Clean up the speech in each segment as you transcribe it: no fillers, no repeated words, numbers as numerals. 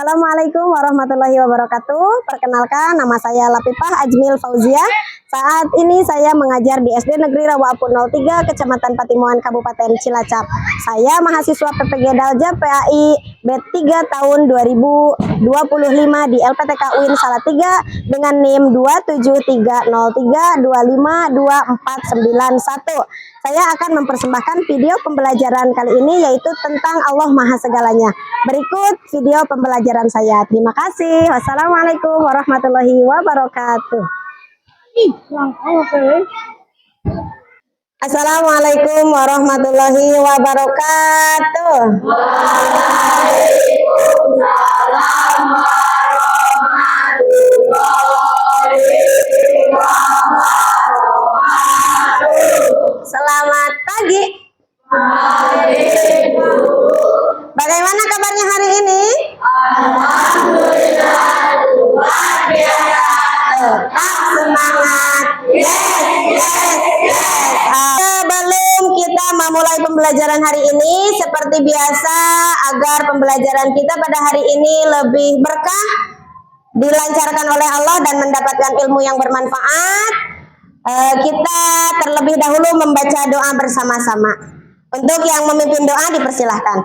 Assalamualaikum warahmatullahi wabarakatuh. Perkenalkan, nama saya Lapipah Ajmil Fauzia. Saat ini saya mengajar di SD Negeri Rawa Apun 03, Kecamatan Patimuan, Kabupaten Cilacap. Saya mahasiswa PPG Dalja PAI B3 tahun 2025 di LPTK UIN Salatiga dengan NIM 27303252491. Saya akan mempersembahkan video pembelajaran kali ini, yaitu tentang Allah Maha Segalanya. Berikut video pembelajaran saya. Terima kasih. Wassalamualaikum warahmatullahi wabarakatuh. Assalamualaikum warahmatullahi wabarakatuh. Waalaikumsalam warahmatullahi wabarakatuh. Selamat pagi. Bagaimana kabarnya hari ini? Alhamdulillah, luar biasa. Tetap semangat. Yes. Sebelum kita memulai pembelajaran hari ini, seperti biasa, agar pembelajaran kita pada hari ini lebih berkah, dilancarkan oleh Allah dan mendapatkan ilmu yang bermanfaat, kita terlebih dahulu membaca doa bersama-sama. Untuk yang memimpin doa dipersilahkan.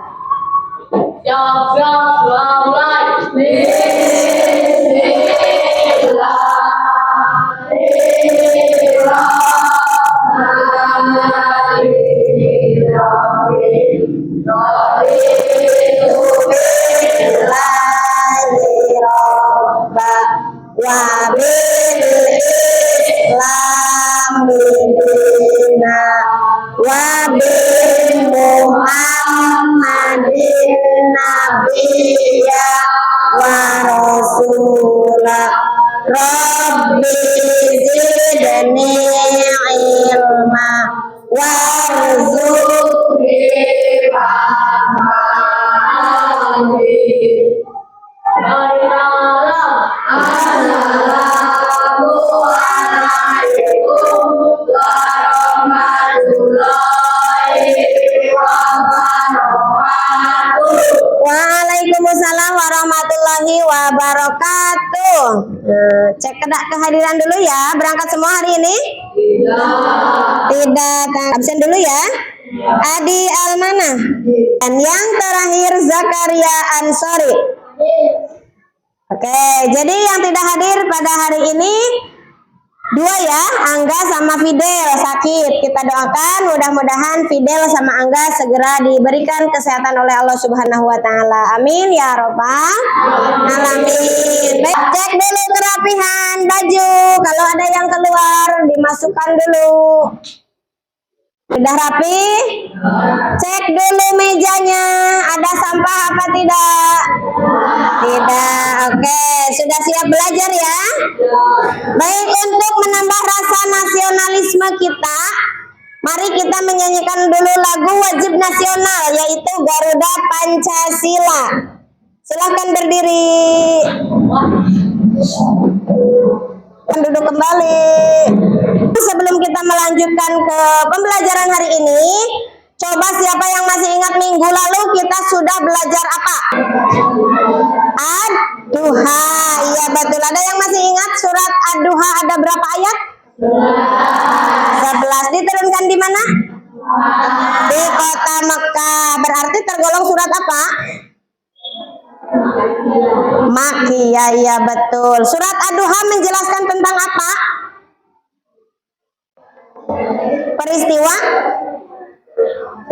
Rabbi zidni ilma warzuqni Waalaikumsalam warahmatullahi wabarakatuh. Cek kehadiran dulu ya. Berangkat semua hari ini? Tidak. Absen dulu ya. Adi Almana. Dan yang terakhir Zakaria Ansori. Oke, jadi yang tidak hadir pada hari ini dua ya, Angga sama Fidel sakit. Kita doakan mudah-mudahan Fidel sama Angga segera diberikan kesehatan oleh Allah Subhanahu wa taala. Amin ya robbal alamin. Baik, cek dulu kerapihan baju. Kalau ada yang keluar dimasukkan dulu. Sudah rapi? Cek dulu mejanya. Ada sampah apa tidak? Tidak. Oke, sudah siap belajar ya? Baik, untuk menambah rasa nasionalisme kita, mari kita menyanyikan dulu lagu wajib nasional, yaitu Garuda Pancasila. Silakan berdiri. Duduk kembali. Sebelum kita melanjutkan ke pembelajaran hari ini, coba siapa yang masih ingat minggu lalu kita sudah belajar apa? Ad-Duha. Iya betul. Ada yang masih ingat surat Ad-Duha ada berapa ayat? 11. Diturunkan di mana? Di kota Mekah. Berarti tergolong surat apa? Makkiyah. Ya betul. Surat Ad-Duha menjelaskan tentang apa? Peristiwa?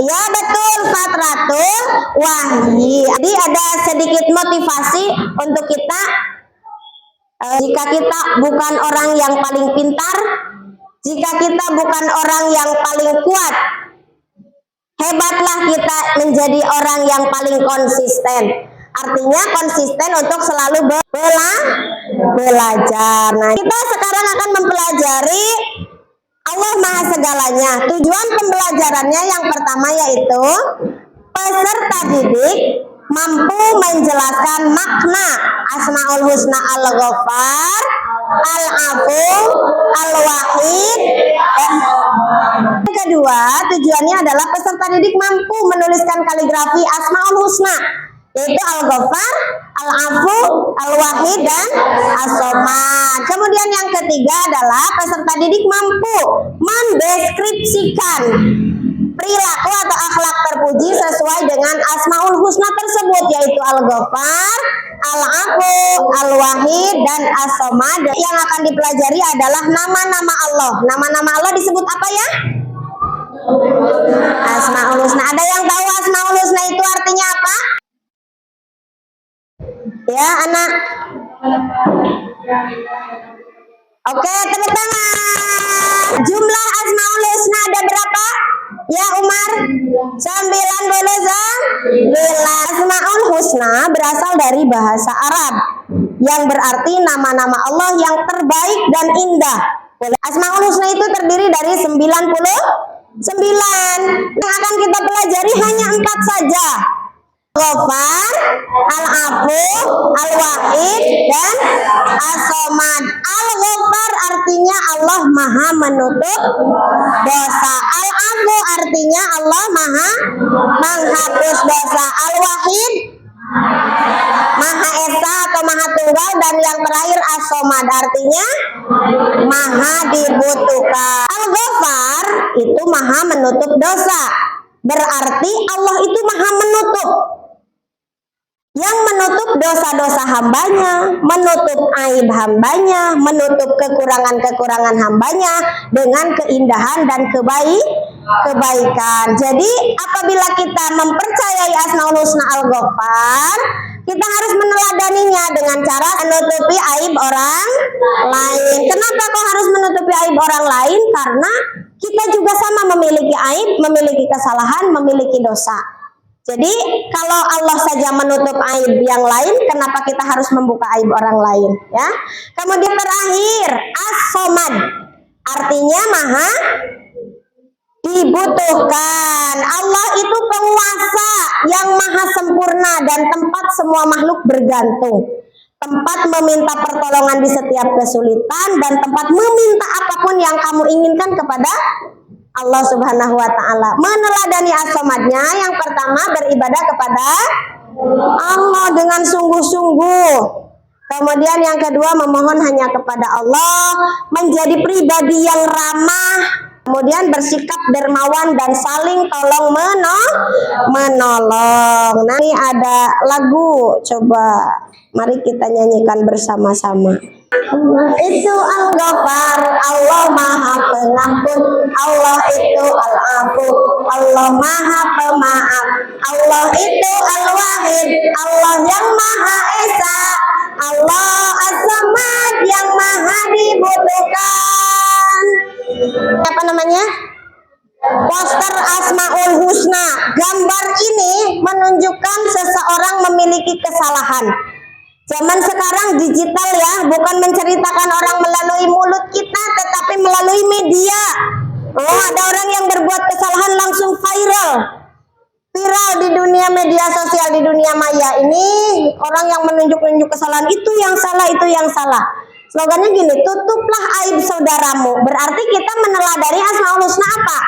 Ya betul, Fatratul Wahyi. Jadi ada sedikit motivasi untuk kita. Jika kita bukan orang yang paling pintar, jika kita bukan orang yang paling kuat, hebatlah kita menjadi orang yang paling konsisten. Artinya konsisten untuk selalu belajar. Nah, kita sekarang akan mempelajari Allah Maha Segalanya. Tujuan pembelajarannya yang pertama yaitu peserta didik mampu menjelaskan makna Asmaul Husna Al-Ghaffar, Al-Afu, Al-Wahid. Yang kedua, tujuannya adalah peserta didik mampu menuliskan kaligrafi Asmaul Husna yaitu Al-Ghaffar, Al-Afu, Al-Wahid, dan As-Somad. Kemudian yang ketiga adalah peserta didik mampu mendeskripsikan perilaku atau akhlak terpuji sesuai dengan Asmaul Husna tersebut, yaitu Al-Ghaffar, Al-Afu, Al-Wahid, dan As-Somad. Yang akan dipelajari adalah nama-nama Allah. Nama-nama Allah disebut apa ya? Asmaul Husna. Ada yang tahu Asmaul Husna itu artinya apa? Ya, anak. Oke, tepuk tangan. Jumlah Asmaul Husna ada berapa? Ya, Umar? 99. Asmaul Husna berasal dari bahasa Arab yang berarti nama-nama Allah yang terbaik dan indah. Asmaul Husna itu terdiri dari 99. Yang akan kita pelajari hanya 4 saja. Al-Ghaffar, Al-Afu, Al-Wahid, dan As-Somad. Al-Ghaffar artinya Allah Maha menutup dosa. Al-Afu artinya Allah Maha menghapus dosa. Al-Wahid Maha Esa atau Maha Tunggal, dan yang terakhir As-Somad artinya Maha dibutuhkan. Al-Ghaffar itu Maha menutup dosa. Berarti Allah itu Maha menutup, yang menutup dosa-dosa hambanya, menutup aib hambanya, menutup kekurangan-kekurangan hambanya dengan keindahan dan kebaikan. Jadi apabila kita mempercayai Asmaul Husna Al-Ghaffar, kita harus meneladaninya dengan cara menutupi aib orang lain. Kenapa kok harus menutupi aib orang lain? Karena kita juga sama memiliki aib, memiliki kesalahan, memiliki dosa. Jadi kalau Allah saja menutup aib yang lain, kenapa kita harus membuka aib orang lain, ya? Kemudian terakhir, As-Somad artinya Maha dibutuhkan. Allah itu penguasa yang maha sempurna dan tempat semua makhluk bergantung, tempat meminta pertolongan di setiap kesulitan, dan tempat meminta apapun yang kamu inginkan kepada Allah Subhanahu wa ta'ala. Meneladani As-Somadnya, yang pertama beribadah kepada Allah dengan sungguh-sungguh. Kemudian yang kedua memohon hanya kepada Allah, menjadi pribadi yang ramah, kemudian bersikap dermawan dan saling tolong menolong. Nah, ini ada lagu, coba mari kita nyanyikan bersama-sama. Allah itu Al-Ghaffar, Allah Maha Pengampun. Allah itu Al-Afu, Allah Maha Pemaaf. Allah itu Al-Wahid, Allah yang Maha Esa. Allah As-Samad yang Maha dibutuhkan. Apa namanya? Poster Asmaul Husna. Gambar ini menunjukkan seseorang memiliki kesalahan. Zaman sekarang digital ya, bukan menceritakan orang melalui mulut kita, tetapi melalui media. Oh, ada orang yang berbuat kesalahan langsung viral di dunia media sosial, di dunia maya. Ini orang yang menunjuk-nunjuk kesalahan, itu yang salah, itu yang salah. Slogannya gini, tutuplah aib saudaramu. Berarti kita meneladani Asmaul Husna apa?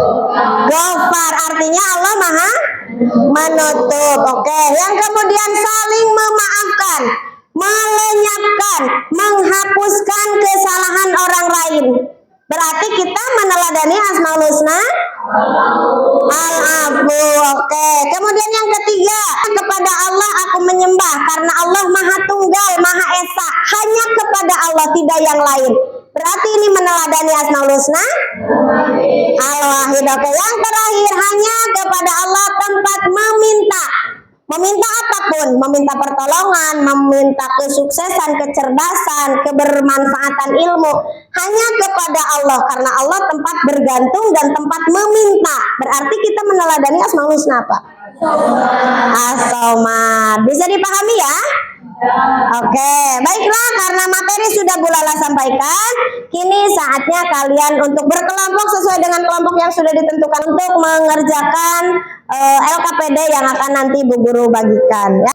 Al-Ghaffar artinya Allah Maha menutup. Oke, yang kemudian saling memaafkan, melenyapkan, menghapuskan kesalahan orang lain. Berarti kita meneladani Asmaul Husna Al-Afu. Oke, kemudian yang ketiga, kepada Allah aku menyembah karena Allah Maha Tunggal, Maha Esa. Hanya kepada Allah, tidak yang lain. Berarti ini meneladani Asmaul Husna Al-Wahid. Oke, yang terakhir, hanya kepada Allah tempat meminta. Meminta apapun, meminta pertolongan, meminta kesuksesan, kecerdasan, kebermanfaatan ilmu, hanya kepada Allah, karena Allah tempat bergantung dan tempat meminta. Berarti kita meneladani Asmaul Husna apa? As-Somad. Bisa dipahami ya? Oke, baiklah, karena materi sudah Bu Lala sampaikan, kini saatnya kalian untuk berkelompok sesuai dengan kelompok yang sudah ditentukan untuk mengerjakan LKPD yang akan nanti Bu Guru bagikan ya.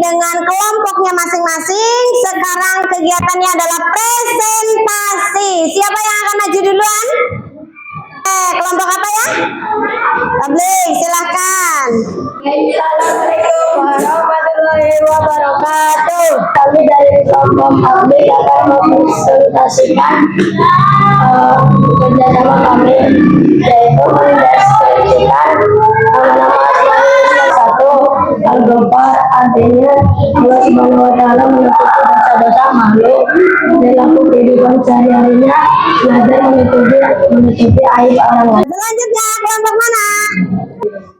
dengan kelompoknya masing-masing. Sekarang kegiatannya adalah presentasi. Siapa yang akan maju duluan? Kelompok apa ya? Tabligh, silahkan. Assalamualaikum warahmatullahi wabarakatuh. Kami dari kelompok tabligh akan mempresentasikan kerjasama kami, yaitu mendeskripsikan nama-nama Asmaul satu Al-Ghafar, artinya Allah Subhanahu wa Ta'ala menutupi dosa-dosa makhluk dalam kehidupan sehari-harinya, belajar menutupi aib orang lain. Selanjutnya kelompok mana?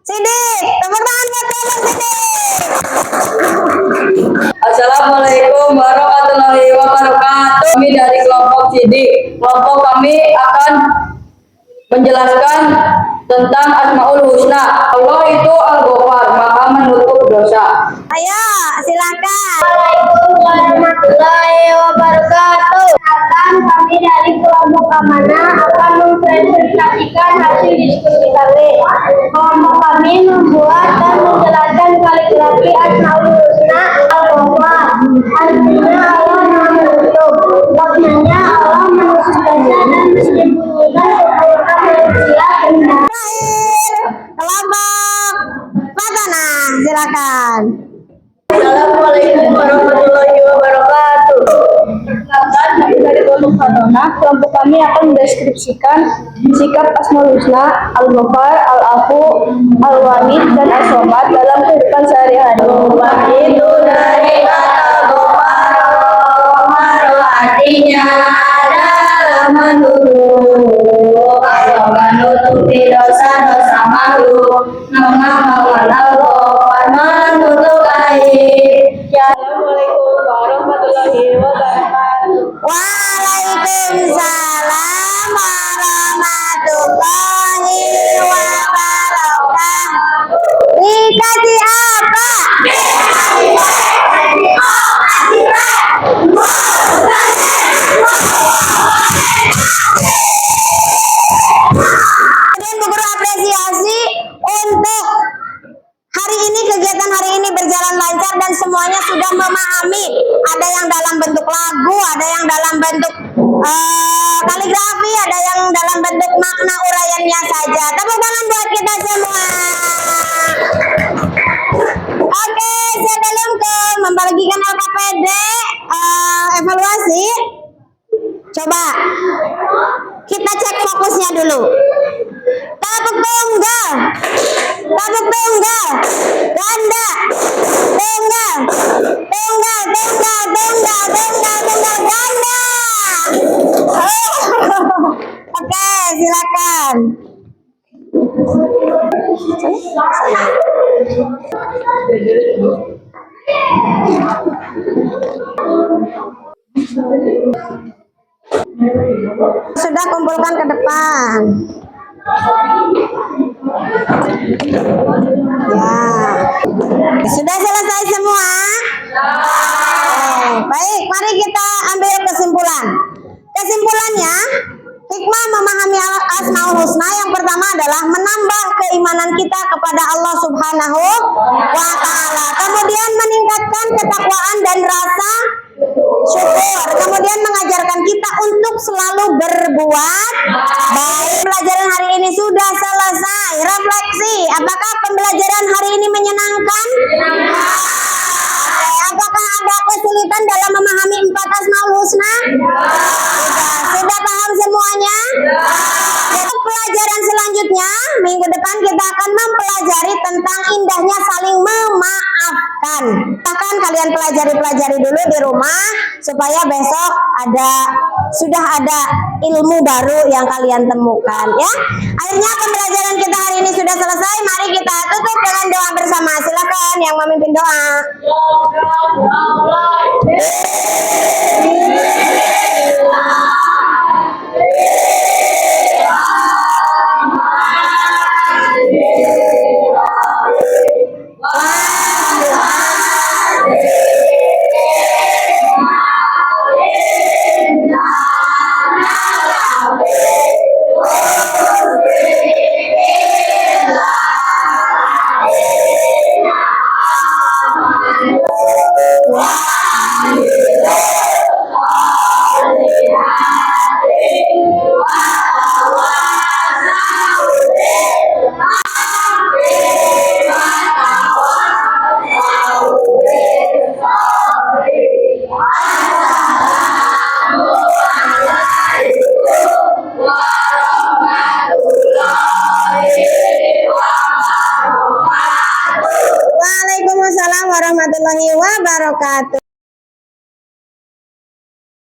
Sidik, tepuk tangan buat kelompok Sidik. Assalamualaikum warahmatullahi wabarakatuh. Kami dari kelompok Sidik. Kelompok kami akan menjelaskan tentang Asmaul Husna. Allah itu Al-Ghafar, Maha menutup dosa. Ayo, silakan. Assalamualaikum warahmatullahi wabarakatuh. Kami dari kelompok Amanah akan mempresentasikan hasil diskusi kami. Kelompok kami membuat dan menjelaskan kaligrafi Asmaul Husna Al-Ghafar. Artinya Allah menutup, maknanya Allah menutup dosa dan menyembunyikan kebaikan manusia. Terakhir, kelompok Fatana, silakan. Assalamualaikum warahmatullahi wabarakatuh. Perkenalkan, kami dari kelompok Fatona. Kelompok kami akan mendeskripsikan sikap Asmaul Husna, Al-Ghafar, Al-Afu, Al-Wahid, dan As-Somad dalam kehidupan sehari-hari. Itu dari kata Ghafar, artinya adalah menutup, menutupi dosa-dosa makhluk. Nama Allah menutup aib. Assalamualaikum warahmatullahi wabarakatuh. Waalaikumsalam warahmatullahi wabarakatuh. Dikasih apa? Kemudian Bu Guru apresiasi untuk hari ini, kegiatan hari ini berjalan lancar dan semuanya sudah memahami. Ada yang dalam bentuk lagu, ada yang dalam bentuk kaligrafi, ada yang dalam bentuk makna uraiannya saja. Tepuk tangan buat kita semua. Oke, sebelum ke membagikan LKPD evaluasi, coba kita cek fokusnya dulu. Tepuk tunggal, tepuk tunggal, ganda, tunggal, tunggal, tunggal, tunggal, tunggal, tunggal, ganda. Oke, silakan. Sudah kumpulkan ke depan. Ya, sudah selesai semua. Baik, mari kita ambil kesimpulan. Kesimpulannya, hikmah memahami Asmaul Husna yang pertama adalah menambah keimanan kita kepada Allah Subhanahu wa Ta'ala. Kemudian meningkatkan ketakwaan dan rasa syukur. Kemudian mengajarkan kita untuk selalu berbuat baik. Pembelajaran hari ini sudah selesai. Refleksi, apakah pembelajaran hari ini menyenangkan? Apakah ada kesulitan dalam memahami 4 Asmaul Husna? Sudah paham semuanya? Untuk pelajaran selanjutnya, minggu depan kita akan mempelajari tentang indahnya saling memaafkan. Bahkan kalian pelajari dulu di rumah supaya besok sudah ada ilmu baru yang kalian temukan, ya. Akhirnya pembelajaran kita hari ini sudah selesai. Mari kita tutup dengan doa bersama. Silakan yang memimpin doa. Waalaikumsalam warahmatullahi wabarakatuh.